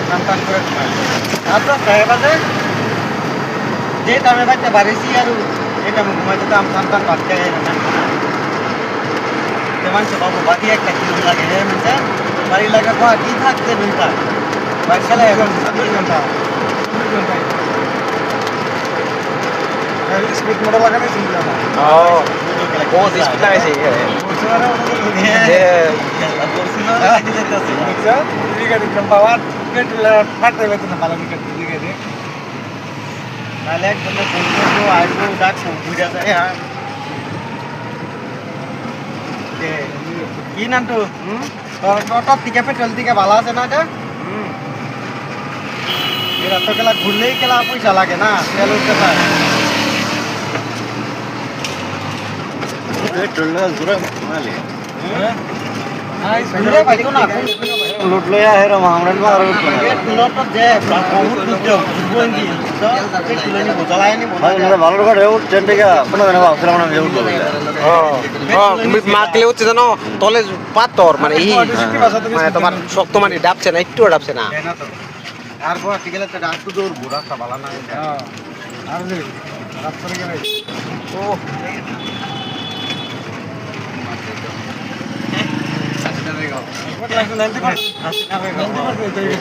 টান করে বাজে যে টাইমে বাইতে বাড়িছি আর এটা ঘুমাইতে তো আমি টান ভাত খাই মানুষ বাবু বাদি একটা কিলো লাগে হে মানুষ বাড়ি লাগা কি থাকছে ঘন্টা বাড়ি খেলা এখন 24 ঘন্টা স্পিড মোটর লাগানো ছিল না ও স্পিড লাগাইছে পাওয়ার ফাটতে পেত না পালা মিটার দিকে নাহলে একদম আসবো ডাকবো ঘুরে যায় কি নাম তো টপ থেকে পেট্রোল থেকে ভালো আছে না এটা তো গেলা ঘুরলেই গেলা পয়সা লাগে না তেল উঠতে পারে পেট্রোল জোরে মালি লুট লইয়া হেরম আমরা আর লুট যে বহুত লুট বুঝবি তো পেট্রোল নি বোতলাই নি ভালো করে ট্রেন থেকে কোনো দিন ভাবছিলাম না যে উঠবো মারলে হচ্ছে জানো তলে পাথর মানে মানে তোমার শক্ত মানে ডাবছে না একটু ডাবছে না আর বড় ঠিক আছে তো একটু দূর রাস্তা ভালো না আর যে রাস্তা গেলে ও দেরি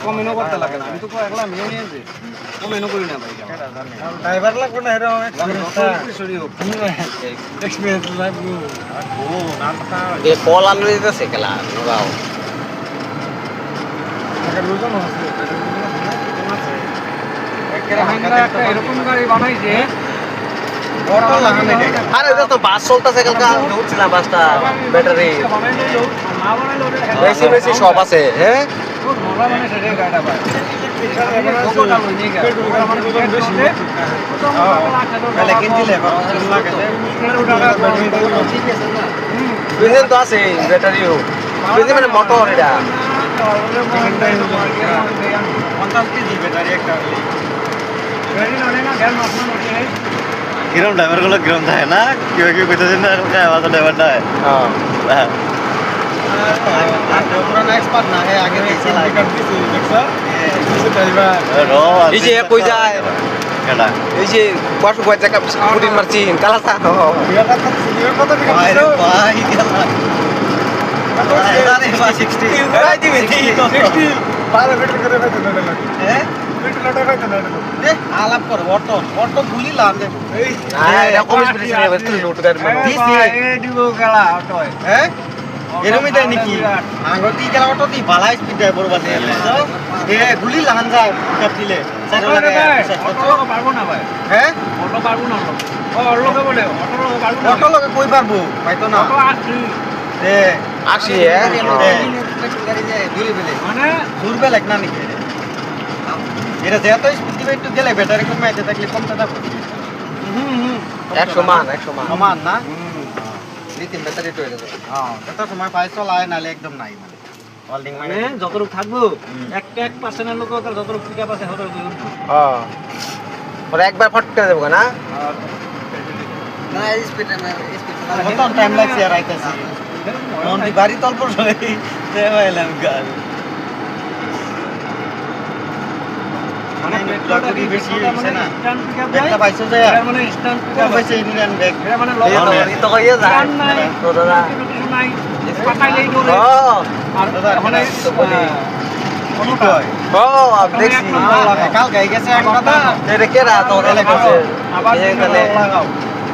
কমেনো করতে লাগে না আমি তো একলা মেয়ে নিয়েছি কমেনো করি না ভাই ড্রাইভার লাগবে না এরকম এক্সপেরিয়েন্স লাগবে ও নামটা এ কল আনলে দিতেছে খেলা নোরাও আগে রোজন আছে এরকম গাড়ি বানাইছে অটো লাগানো আরে এটা তো বাস চলতেছে কালকা উঠছিলাম বাসটা ব্যাটারি বেশি বেশি সব আছে হ্যাঁ বেঞ্জিন তো আছে ব্যাটারিও বেঞ্জিন মানে মোটর এটা 50 কেজি ব্যাটারি একটা কিরম ড্রাইভার গুলো কিরম থাকে না কেউ কেউ কইতেছেন না আমাদের ড্রাইভারটা হ্যাঁ এক্সপার্ট না আগে এই যে কই যায় এই যে বাসু কয় টাকা পুটিন মারছি কালা তা আলাপ কর অটো অটো গুলি লাভ দেবো এরমই দেয় নাকি আঙটি গেলা অটো দি ভালাই স্পিড দেয় বড় বাদে গুলি লাহান যায় কাটিলে পারবো না ভাই হ্যাঁ অটো পারবো না অটো লগে কই পারবো পাইতো না আসি মানে দূর বেলেগ না নাকি এটা যেত স্পিড দিবে একটু গেলে ব্যাটারি কমাইতে থাকলে কমতে থাকবে 100 মান সমান না লিথিয়াম ব্যাটারি তো এটা হ্যাঁ কত সময় পাই চলায় নালে একদম নাই মানে ওয়েল্ডিং মানে যতটুকু থাকবো 1% এর লোক যতটুকু পিকআপ আছে ততটুকু হ্যাঁ ওরা একবার ফট করে দেব না না স্পিড কত টাইম লাগছে আর আইতাছি মন দি বাড়ি তলপ চলে দেবাইলাম গাল মানে পেট্রোলটা কি বেশি হইছে না স্ট্যান্ড পিকআপ একটা পাইছো যায় মানে স্ট্যান্ড পিকআপ পাইছে ইন্ডিয়ান ব্যাগ মানে লগ তো কইয়া যায় তো দাদা নাই পাকাইলেই ধরে আর মানে কোন কয় ও দেখছি কাল গাই গেছে এক কথা এটা কে রাত ওরে লাগছে আবার লাগাও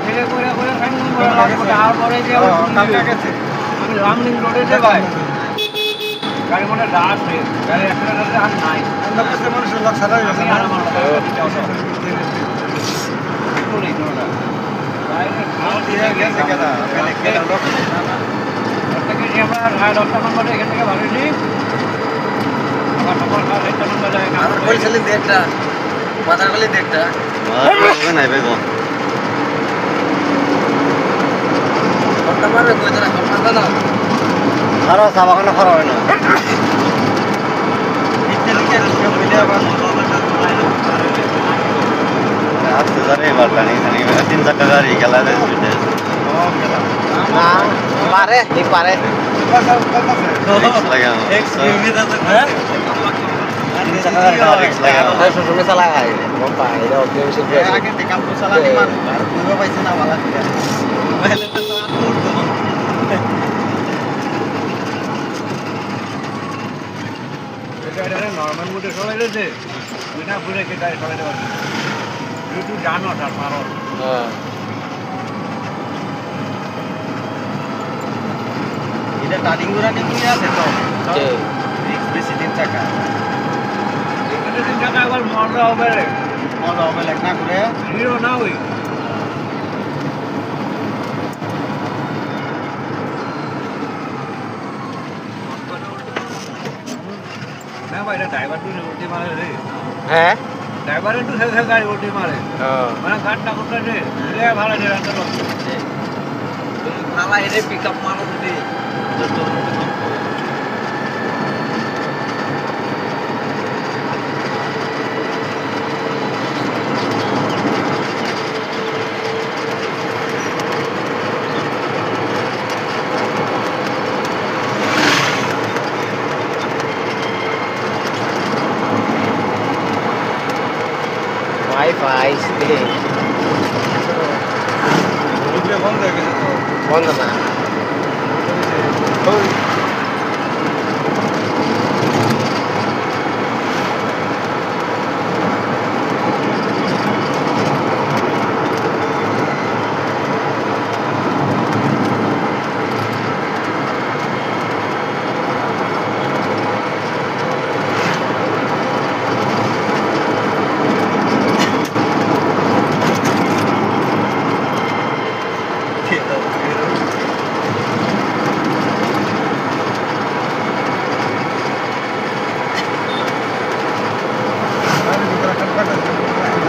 এলে কইরা ফাইন করে আর পরে যে কাল গেছে আমি রামলিং রোডে যে ভাই গাড়ি মনে রাশ রে গাড়ি অ্যাক্সিডেন্ট আর নাই আমরা কাছে মানুষের লোক সাদা হয়ে গেছে আর আমার কোন এই ধরনা বাইরে খাও দিয়ে গেছে কেডা কেডা লোক না না ওটাকে যে আমরা 10 নম্বরে এখান থেকে ভাড়িনি আবার সকাল 8 নম্বরে যায় না বলছিলেন দেখটা বাজার গলি দেখটা নাই ভাই গো বর্তমানে কই ধরা কথা না আরো চা বাগানে খরা হয় না আসতে জানি এবার টানি খানি 3 চাকা গাড়ি গেলা না পারে এই পারে লাগে আমার 3 চাকা গাড়ি লাগে তাই শ্বশুরে চালা গাড়ি গম পাই এটা অবজেকশন করে আগে দেখাম তো চালানি মান আর বুঝা পাইছে না বালা করে পহলে তো সাত করতো এটা নর্মাল মোটে চলে গেছে বিনা ঘুরে কে গাড়ি চালাতে পারবে তুই জানো তার কারণ হ্যাঁ এটা টার্নিং গুলা নিয়ে আছে তো কে রিক্স বেশি 3 চাকা এখানে তিন টাকা আবার মজা হবে রে মজা হবে লাগ না করে হিরো না ওই না ভাই এটা ড্রাইভার তুই উল্টি মারে রে হ্যাঁ ড্রাইভার একটু শেষে গাড়ি উল্টি মারে মানে ঘাটটা করতে রে ভালো রে রাস্তা নালা এনে পিকআপ মারো যদি ওয়াইফাই স্টে বন্ধ হয়ে গেছে তো বন্ধ না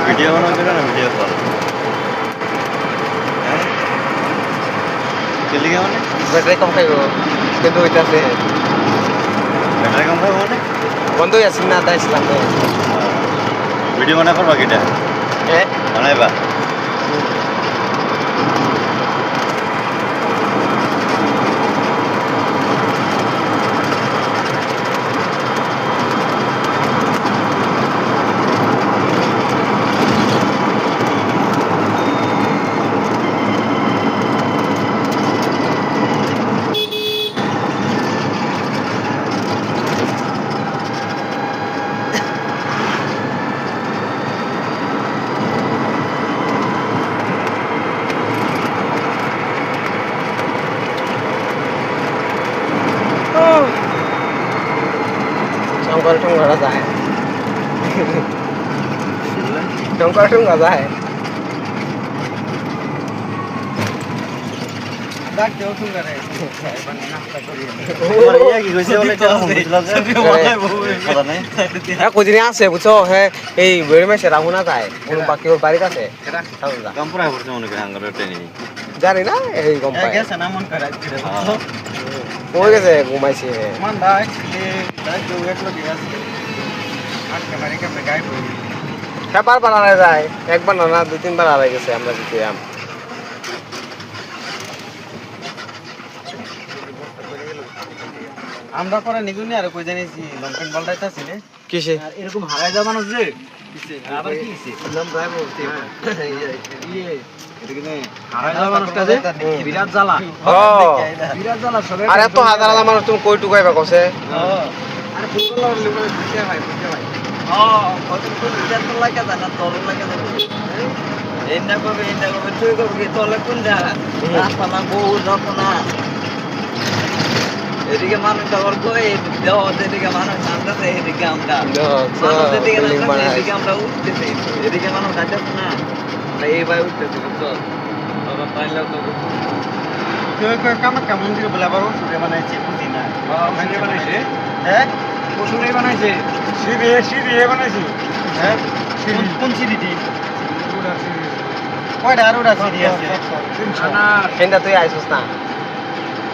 ভিডিও বানাবে না ভিডিও কল হ্যাঁ চলে গেল মানে ব্যাটারি কম খাইব কিন্তু ওইটা আছে ব্যাটারি কম খাবে মানে বন্ধ হয়ে আছে না তাই ছিলাম ভিডিও বানা করবা কিটা হ্যাঁ বানাইবা শঙ্কর ঠুঙ্গা যায় শঙ্কর ঠুঙ্গা যায় ডাকতেও শুনবে রে নাস্তা করি কি কইছে বলে এটা কথা নাই হ্যাঁ কদিনে আছে বুঝছো হ্যাঁ এই বেড়ে মেসে রাহুনা যায় কোন বাকি ওর বাড়িতে আছে কামপুরা পড়ছে মনে করি হাঙ্গার ট্রেনে জানি না এই গম পাই গেছে না মন করে কই গেছে ঘুমাইছে মান দাই দাই তো একলো দিয়ে আছে আজকে বাড়ি কেমনে গায় পড়ি হ্যাঁ বারবার আড়াই যায় একবার না 2-3 বার আড়াই গেছে আমরা দিতেছিলাম আমরা করে নিগুনি আর কই জানিছি লম্পেন বলটাইতাছি রে কিসে আর এরকম হারাই যাওয়া মানুষ রে আবার কি হইছে নাম ভাই বলতে হারাই যাওয়া মানুষটা যে বিরাট জ্বালা ও বিরাট জ্বালা সবে আর এত হাজার হাজার মানুষ তুমি কই টুকাইবা কসে আরে ফুটবল লিগে বুঝতে ভাই কত কোন বিচার তো লাগা জানা তল লাগা জানা এন্ডা করবে তুই করবে কি তলে কোন জায়গা রাস্তা না বহু যতনা এদিকে মানুষ আবার কই দেও এদিকে মানুষ নামতেছে এদিকে আমরা মানুষ এদিকে নামতেছে এদিকে আমরা উঠতেছি এদিকে মানুষ যাচ্ছে না এই ভাই উঠতেছে বুঝছো বাবা পাইলে তো কেউ কামাখ্যা মন্দির বলে আবার ওষুধে বানাইছে বুঝি না মন্দির বানাইছে হ্যাঁ পশুরাই বানাইছে সিঁড়ি বানাইছে হ্যাঁ কোন সিঁড়িটি কয়টা আর ওটা সিঁড়ি আছে না হেন্দা তুই আইছস না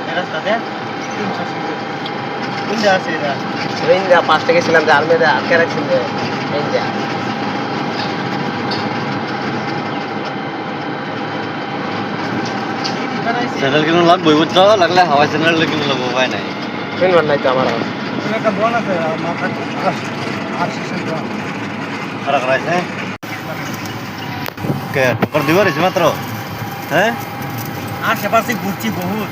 এই রাস্তাতে কোনটা আছে এটা ইন্ডিয়া 5 টাকা ছিলাম যে আর্মিতে আটকে রাখছিল ইন্ডিয়া চ্যানেল কিনো লাগবে বুঝছো লাগলে হাওয়া চ্যানেল কিনো লাগবে উপায় নাই কিনবার নাই তো আমার একটা বোন আছে মাথা আর সেশন তো খারাপ রাইছে কে টকর দিবার আছে মাত্র হ্যাঁ আশেপাশে ঘুরছি বহুত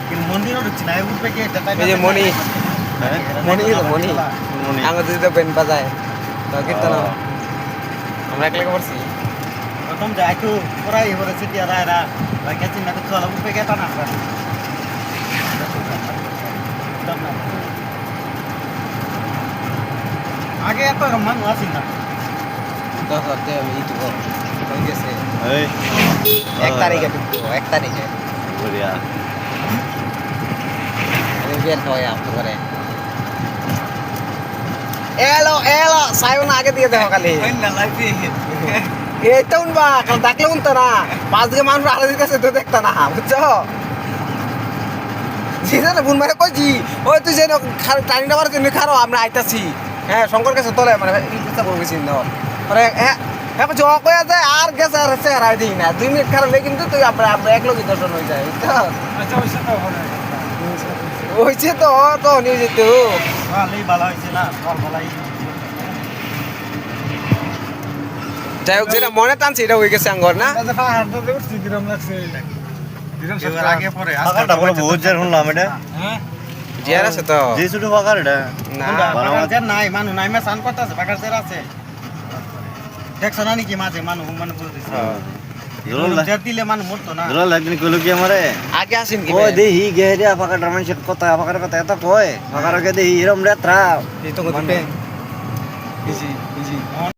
কিন্তু মন্দিরও ঢুকছি না উঠবে কি এটা এই যে মনি হ্যাঁ মনি মনি মনি আঙ্গ যদি তো বেন বাজায় তো কীর্তন আমরা একলা করছি প্রথম যাই তো পড়াই হরে সিটি রায়রা বাকি চিন্তা তো চলা উঠবে কি তা না আগে এত মানুষ আসি না 10 রাতে এই তো হয়ে গেছে এই 1 তারিখে ঢুকবো 1 তারিখে বড়িয়া আমি বের হয়ে আপনি করে এলো এলো সাইন আগে দিয়ে দাও খালি না লাগবে এইটা উনবা কাল ডাকলে উনতো না 5 দিকে মানুষ আড়া দিতেছে তো দেখতা না বুঝছো সিজনে বুন মারে কইছি ওই তুই যেন টাইম নাম্বার জন্য খারো আমরা আইতাছি হ্যাঁ শঙ্কর কাছে তোলে মানে ইচ্ছা করে গেছি না পরে হ্যাঁ হ্যাঁ জ কয়া যায় আর গেছে আর সে হারাই দিই না 2 মিনিট খারাপ কিন্তু তুই আমরা এক লোকই দর্শন হয়ে যায় বুঝছো আচ্ছা ওইসব তো হলো হয়েছে তো তো নিয়ে যেত ভালোই ভালো হয়েছে না ফল ভালাই যাই হোক যেটা মনে টানছে এটা হয়ে গেছে আঙ্গর না আগে পরে ফাঁকাটা বড় বহুত jar শুনলাম এটা হ্যাঁ জিয়ার আছে তো যে ছোট ফাঁকার এটা না বাগার নাই মানু নাই মে সান করতেছে বাগার জের আছে দেখছ না নাকি মাঝে মানু মানে বলতেছে জের দিলে মানু মরতো না জোর লাগনি কইলো কি আমারে আগে আসেন কি ও দেহি গেরিয়া ফাঁকাটা মানুষের কথা ফাঁকার কথা এত কয় ফাঁকার আগে দেহি এরম রেত্রা এই তো গতি ইজি ইজি